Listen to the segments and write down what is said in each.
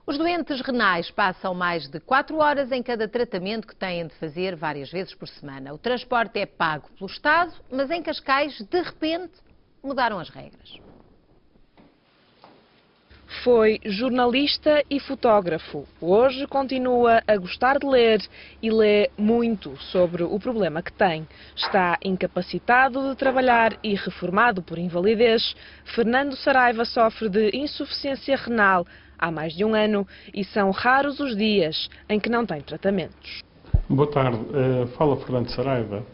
Os doentes renais passam mais de 4 horas em cada tratamento que têm de fazer várias vezes por semana. O transporte é pago pelo Estado, mas em Cascais, de repente, mudaram as regras. Foi jornalista e fotógrafo. Hoje continua a gostar de ler e lê muito sobre o problema que tem. Está incapacitado de trabalhar e reformado por invalidez. Fernando Saraiva sofre de insuficiência renal há mais de um ano e são raros os dias em que não tem tratamentos. Boa tarde, fala Fernando Saraiva.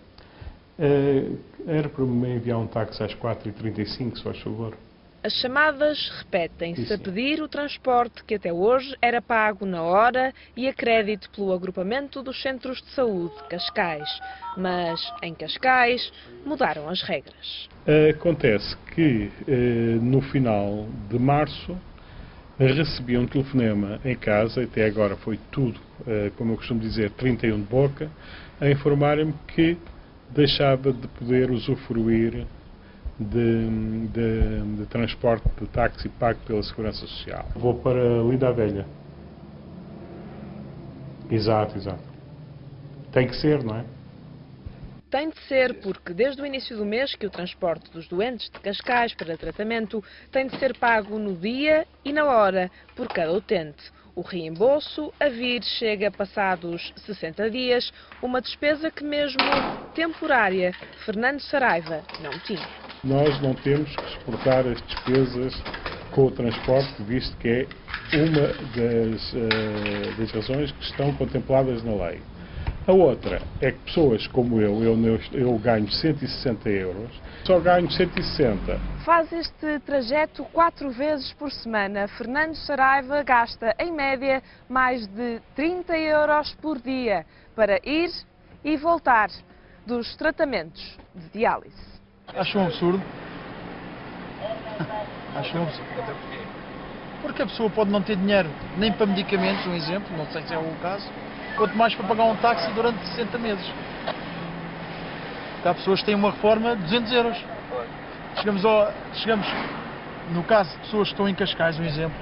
Era para me enviar um táxi às 4h35, se faz favor. As chamadas repetem-se a pedir o transporte que até hoje era pago na hora e a crédito pelo agrupamento dos centros de saúde de Cascais. Mas em Cascais mudaram as regras. Acontece que no final de março recebi um telefonema em casa, até agora foi tudo, como eu costumo dizer, 31 de boca, a informarem-me que deixava de poder usufruir de transporte de táxi pago pela Segurança Social. Vou para Linda a Velha. Exato. Tem que ser, não é? Tem de ser porque desde o início do mês que o transporte dos doentes de Cascais para tratamento tem de ser pago no dia e na hora por cada utente. O reembolso a vir chega passados 60 dias, uma despesa que mesmo temporária Fernando Saraiva não tinha. Nós não temos que suportar as despesas com o transporte, visto que é uma das razões que estão contempladas na lei. A outra é que pessoas como eu ganho 160 euros, só ganho 160. Faz este trajeto 4 vezes por semana. Fernando Saraiva gasta, em média, mais de 30 euros por dia para ir e voltar dos tratamentos de diálise. Acho um absurdo. Acho um absurdo. Porque a pessoa pode não ter dinheiro nem para medicamentos, um exemplo, não sei se é o caso, quanto mais para pagar um táxi durante 60 meses. Há pessoas que têm uma reforma de 200 euros. Chegamos, no caso de pessoas que estão em Cascais, um exemplo,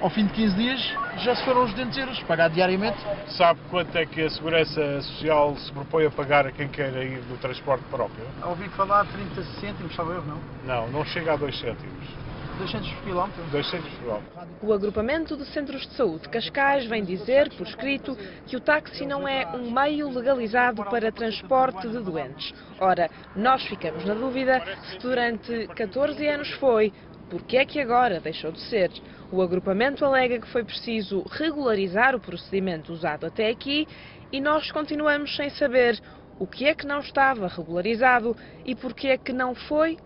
ao fim de 15 dias já se foram os 200 euros, pagar diariamente. Sabe quanto é que a Segurança Social se propõe a pagar a quem quer ir do transporte próprio? Ouvi falar de 30 cêntimos, salvo erro, não? Não chega a 2 cêntimos. 200 quilómetros? 200 quilómetros. O agrupamento de centros de saúde de Cascais vem dizer, por escrito, que o táxi não é um meio legalizado para transporte de doentes. Ora, nós ficamos na dúvida se durante 14 anos foi, porque é que agora deixou de ser? O agrupamento alega que foi preciso regularizar o procedimento usado até aqui e nós continuamos sem saber o que é que não estava regularizado e porque é que não foi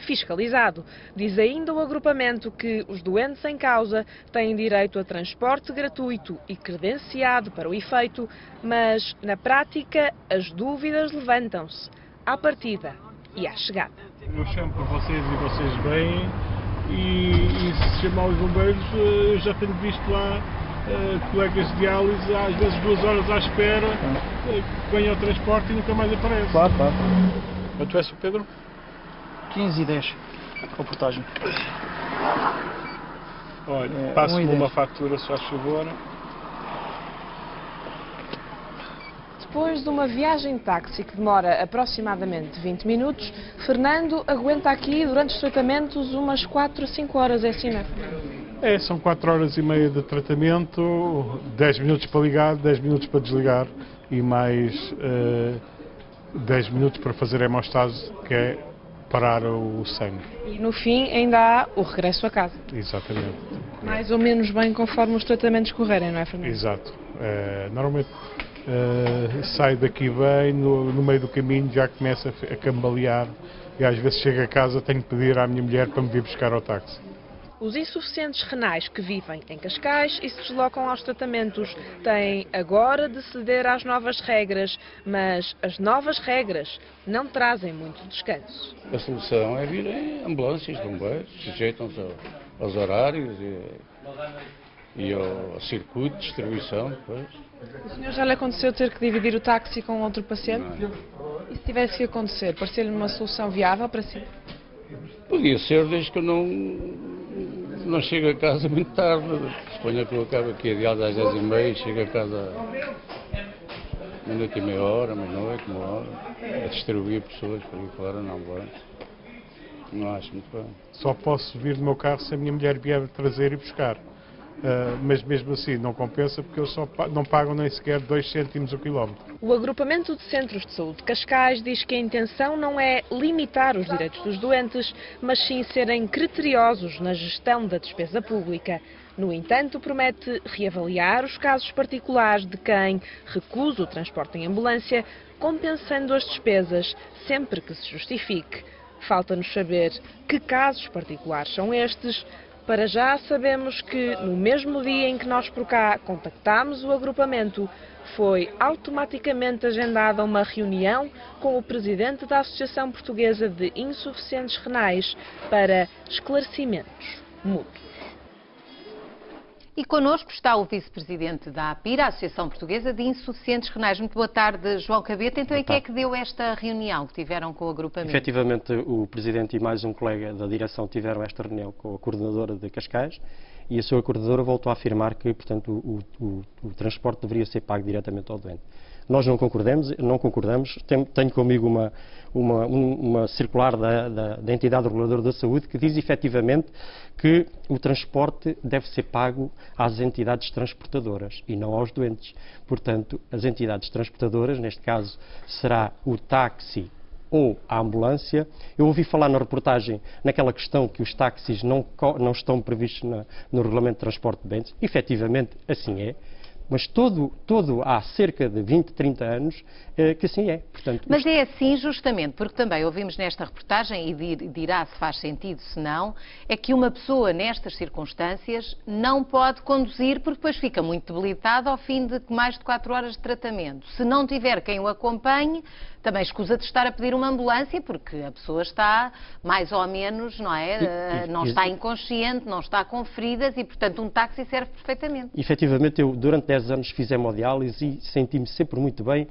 fiscalizado. Diz ainda o agrupamento que os doentes em causa têm direito a transporte gratuito e credenciado para o efeito, mas na prática as dúvidas levantam-se à partida e à chegada. Eu chamo por vocês e vocês vêm e se chamar os bombeiros eu já tenho visto lá colegas de diálise às vezes 2 horas à espera que venha ao transporte e nunca mais aparece. Claro. Tu és o Pedro? 15 e 10, a portagem. Olha, passe-me uma fatura, se faz favor. Depois de uma viagem de táxi que demora aproximadamente 20 minutos, Fernando aguenta aqui durante os tratamentos umas 4 a 5 horas, é assim, não é? São 4 horas e meia de tratamento, 10 minutos para ligar, 10 minutos para desligar e mais 10 minutos para fazer a hemostase, que é parar o sangue. E no fim ainda há o regresso a casa. Exatamente. Mais ou menos bem conforme os tratamentos correrem, não é, Fernando? Exato. Normalmente sai daqui bem, no meio do caminho já começa a cambalear e às vezes chego a casa tenho que pedir à minha mulher para me vir buscar ao táxi. Os insuficientes renais que vivem em Cascais e se deslocam aos tratamentos têm agora de ceder às novas regras, mas as novas regras não trazem muito descanso. A solução é vir em ambulâncias, bombeiros, sujeitam-se aos horários e ao circuito de distribuição. Depois. O senhor já lhe aconteceu ter que dividir o táxi com outro paciente? Não. E se tivesse que acontecer, parecia-lhe uma solução viável para si? Podia ser, desde que eu não não chego a casa muito tarde. Suponho que eu acabo aqui adiado às 10h30, chego a casa minuto e meia hora, meia-noite, uma hora, a distribuir pessoas para ir fora na ambulância. Não acho muito bem. Só posso vir no meu carro se a minha mulher vier trazer e buscar. Mas mesmo assim não compensa porque eles não pagam nem sequer 2 cêntimos o quilómetro. O agrupamento de centros de saúde de Cascais diz que a intenção não é limitar os direitos dos doentes, mas sim serem criteriosos na gestão da despesa pública. No entanto, promete reavaliar os casos particulares de quem recusa o transporte em ambulância, compensando as despesas sempre que se justifique. Falta-nos saber que casos particulares são estes. Para já sabemos que, no mesmo dia em que nós por cá contactámos o agrupamento, foi automaticamente agendada uma reunião com o presidente da Associação Portuguesa de Insuficientes Renais para esclarecimentos mútuos. E connosco está o vice-presidente da APIR, a Associação Portuguesa de Insuficientes Renais. Muito boa tarde, João Cabete. Então, em que é que deu esta reunião que tiveram com o agrupamento? Efetivamente, o presidente e mais um colega da direção tiveram esta reunião com a coordenadora de Cascais e a sua coordenadora voltou a afirmar que, portanto, o transporte deveria ser pago diretamente ao doente. Nós não concordamos. Tenho comigo uma circular da entidade reguladora da saúde que diz efetivamente que o transporte deve ser pago às entidades transportadoras e não aos doentes. Portanto, as entidades transportadoras, neste caso será o táxi ou a ambulância. Eu ouvi falar na reportagem naquela questão que os táxis não estão previstos no Regulamento de Transporte de Bens. Efetivamente, assim é. Mas há cerca de 20, 30 anos que assim é. Portanto, mas é assim justamente, porque também ouvimos nesta reportagem, e dirá se faz sentido, se não, é que uma pessoa nestas circunstâncias não pode conduzir porque depois fica muito debilitada ao fim de mais de 4 horas de tratamento. Se não tiver quem o acompanhe, também escusa de estar a pedir uma ambulância porque a pessoa está mais ou menos, não é? Não está inconsciente, não está com feridas e, portanto, um táxi serve perfeitamente. Efetivamente, eu durante 10 anos fiz hemodiálise e senti-me sempre muito bem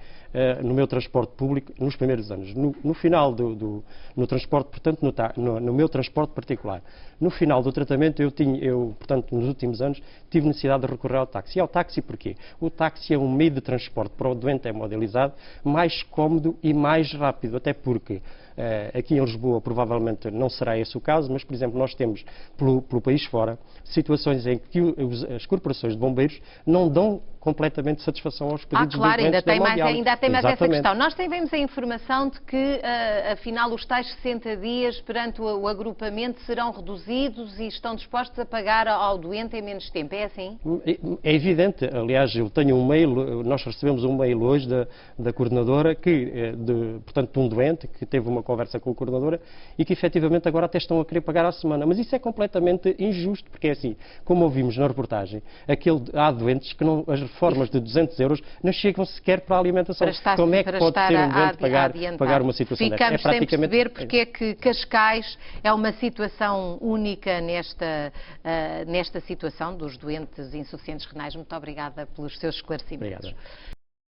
no meu transporte público nos primeiros anos. No final no transporte, portanto, no meu transporte particular. No final do tratamento, portanto, nos últimos anos, tive necessidade de recorrer ao táxi. E ao táxi porquê? O táxi é um meio de transporte para o doente hemodializado mais cómodo e mais rápido, até porque aqui em Lisboa provavelmente não será esse o caso, mas, por exemplo, nós temos pelo país fora situações em que as corporações de bombeiros não dão completamente satisfação aos pedidos claro, dos doentes ainda tem mais essa Exatamente. questão. Nós tivemos a informação de que, afinal, os tais 60 dias perante o agrupamento serão reduzidos e estão dispostos a pagar ao doente em menos tempo. É assim? É evidente. Aliás, eu tenho um mail, nós recebemos um mail hoje da coordenadora, portanto, de um doente que teve uma conversa com a coordenadora e que, efetivamente, agora até estão a querer pagar à semana. Mas isso é completamente injusto, porque é assim, como ouvimos na reportagem, há doentes que as reformas de 200 euros não chegam sequer para a alimentação. Como é que pode ser um doente pagar uma situação desta? Ficamos sem perceber porque é que Cascais é uma situação única nesta situação dos doentes insuficientes renais. Muito obrigada pelos seus esclarecimentos. Obrigado.